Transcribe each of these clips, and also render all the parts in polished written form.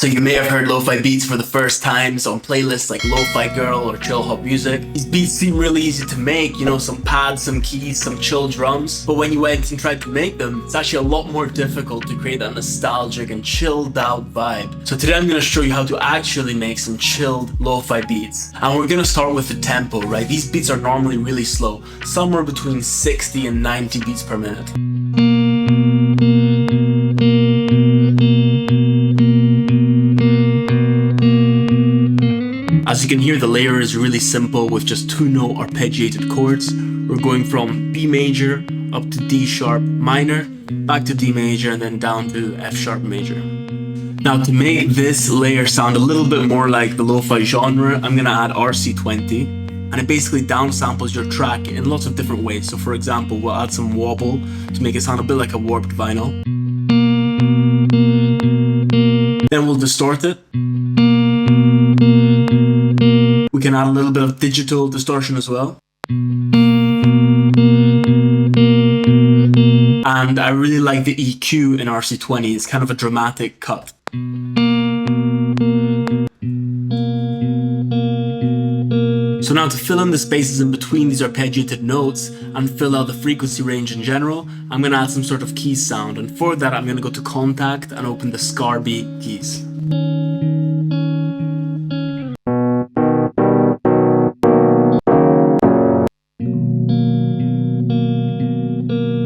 So you may have heard lo-fi beats for the first times on playlists like Lo-Fi Girl or Chill Hop Music. These beats seem really easy to make, you know, some pads, some keys, some chill drums. But when you went and tried to make them, it's actually a lot more difficult to create that nostalgic and chilled out vibe. So today I'm going to show you how to actually make some chilled lo-fi beats. And we're going to start with the tempo, right? These beats are normally really slow, somewhere between 60 and 90 beats per minute. As you can hear, the layer is really simple with just 2-note arpeggiated chords. We're going from B major up to D sharp minor, back to D major, and then down to F sharp major. Now to make this layer sound a little bit more like the lo-fi genre, I'm going to add RC20, and it basically downsamples your track in lots of different ways. So for example, we'll add some wobble to make it sound a bit like a warped vinyl. Then we'll distort it. We can add a little bit of digital distortion as well. And I really like the EQ in RC20, it's kind of a dramatic cut. So now to fill in the spaces in between these arpeggiated notes and fill out the frequency range in general, I'm going to add some sort of key sound, and for that I'm going to go to Contact and open the Scarby keys.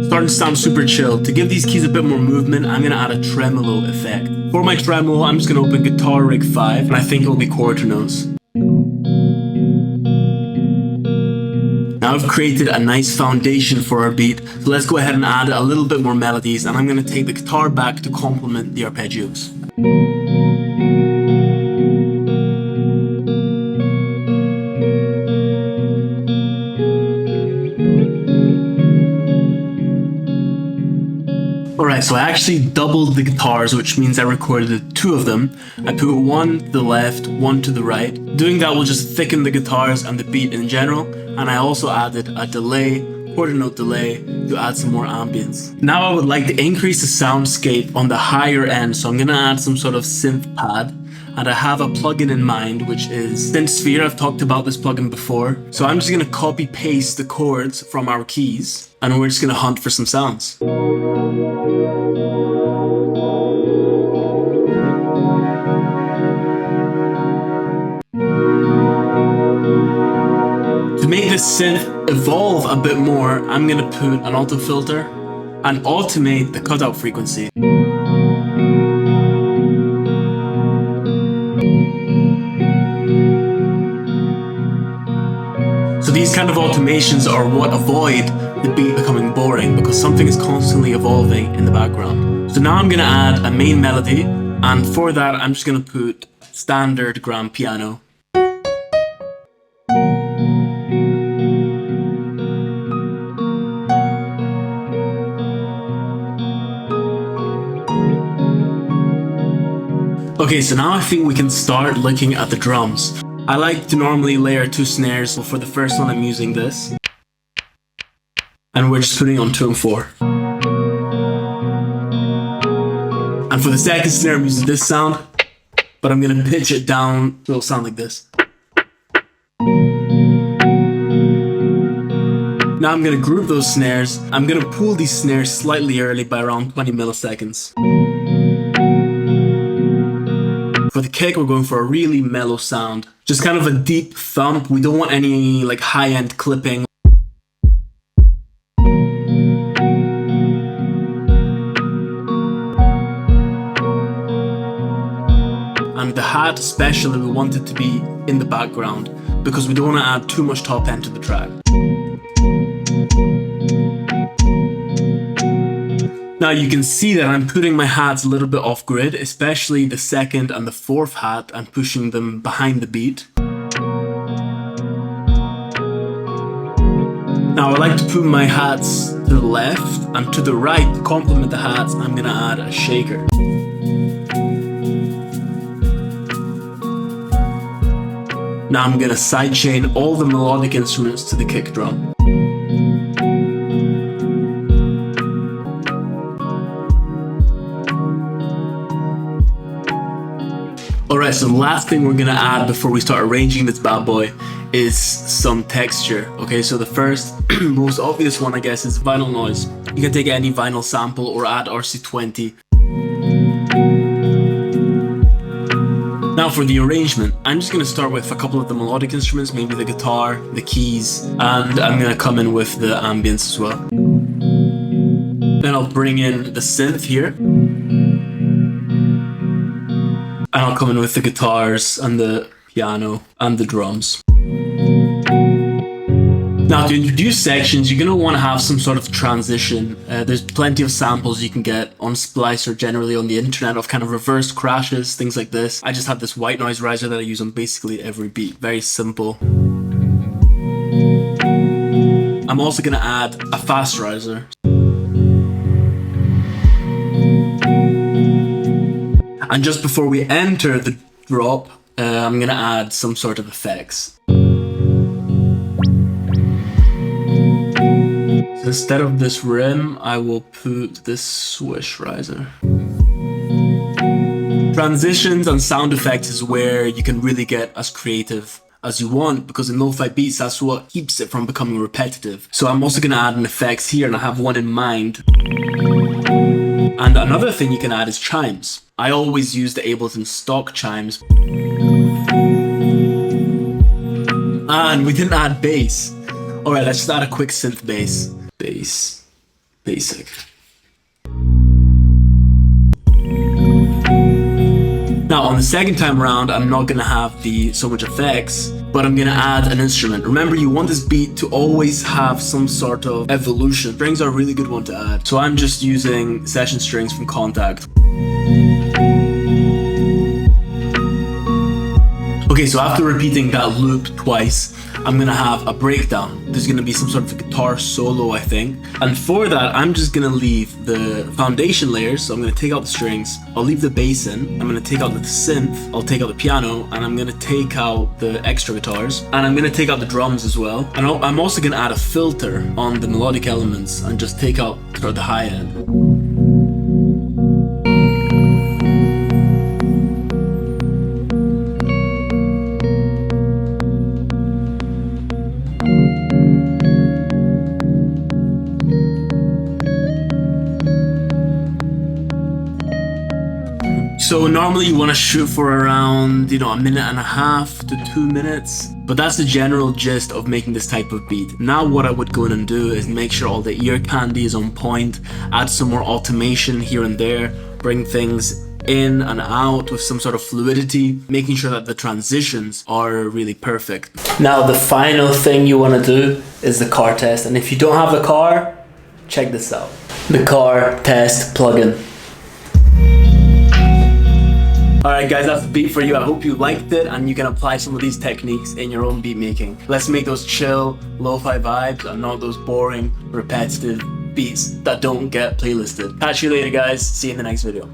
Starting to sound super chill. To give these keys a bit more movement, I'm going to add a tremolo effect. For my tremolo, I'm just going to open Guitar Rig 5, and I think it will be quarter notes. Now I've created a nice foundation for our beat, so let's go ahead and add a little bit more melodies, and I'm going to take the guitar back to complement the arpeggios. Alright, so I actually doubled the guitars, which means I recorded 2 of them. I put one to the left, one to the right. Doing that will just thicken the guitars and the beat in general, and I also added a delay, quarter note delay, to add some more ambience. Now I would like to increase the soundscape on the higher end, so I'm going to add some sort of synth pad. And I have a plugin in mind, which is Synthsphere. I've talked about this plugin before. So I'm just going to copy paste the chords from our keys, and we're just going to hunt for some sounds. To make this synth evolve a bit more, I'm going to put an auto filter and automate the cutout frequency. So these kind of automations are what avoid the beat becoming boring, because something is constantly evolving in the background. So now I'm going to add a main melody, and for that I'm just going to put standard grand piano. Okay, so now I think we can start looking at the drums. I like to normally layer 2 snares, so for the first one I'm using this. And we're just putting on 2 and 4. And for the second snare I'm using this sound, but I'm going to pitch it down so it'll sound like this. Now I'm going to group those snares. I'm going to pull these snares slightly early by around 20 milliseconds. For the kick, we're going for a really mellow sound. Just kind of a deep thump. We don't want any like high-end clipping. And the hat especially, we want it to be in the background because we don't want to add too much top end to the track. Now you can see that I'm putting my hats a little bit off grid, especially the second and the fourth hat. I'm pushing them behind the beat. Now I like to put my hats to the left, and to the right, to complement the hats, I'm going to add a shaker. Now I'm going to sidechain all the melodic instruments to the kick drum. Alright, so the last thing we're gonna add before we start arranging this bad boy is some texture. Okay, so the first, most obvious one I guess is vinyl noise. You can take any vinyl sample or add RC20. Now for the arrangement, I'm just gonna start with a couple of the melodic instruments, maybe the guitar, the keys, and I'm gonna come in with the ambience as well. Then I'll bring in the synth here. And I'll come in with the guitars and the piano and the drums. Now to introduce sections, you're going to want to have some sort of transition. There's plenty of samples you can get on Splice or generally on the internet of kind of reverse crashes, things like this. I just have this white noise riser that I use on basically every beat. Very simple. I'm also going to add a fast riser. And just before we enter the drop, I'm gonna add some sort of effects. So instead of this rim, I will put this swish riser. Transitions and sound effects is where you can really get as creative as you want, because in lo-fi beats, that's what keeps it from becoming repetitive. So I'm also gonna add an effects here, and I have one in mind. And another thing you can add is chimes. I always use the Ableton stock chimes. And we didn't add bass. Alright, let's just add a quick synth bass. Bass. Basic. Now on the second time around, I'm not gonna have so much effects, but I'm gonna add an instrument. Remember, you want this beat to always have some sort of evolution. Strings are a really good one to add. So I'm just using session strings from Contact. Okay, so after repeating that loop twice, I'm gonna have a breakdown. There's gonna be some sort of a guitar solo, I think. And for that, I'm just gonna leave the foundation layers. So I'm gonna take out the strings, I'll leave the bass in, I'm gonna take out the synth, I'll take out the piano, and I'm gonna take out the extra guitars, and I'm gonna take out the drums as well. And I'm also gonna add a filter on the melodic elements and just take out sort of the high end. So normally you want to shoot for around, a minute and a half to 2 minutes, but that's the general gist of making this type of beat. Now what I would go in and do is make sure all the ear candy is on point, add some more automation here and there, bring things in and out with some sort of fluidity, making sure that the transitions are really perfect. Now the final thing you want to do is the car test, and if you don't have the car, check this out. The car test plugin. Alright guys, that's the beat for you. I hope you liked it and you can apply some of these techniques in your own beat making. Let's make those chill, lo-fi vibes and not those boring, repetitive beats that don't get playlisted. Catch you later guys, see you in the next video.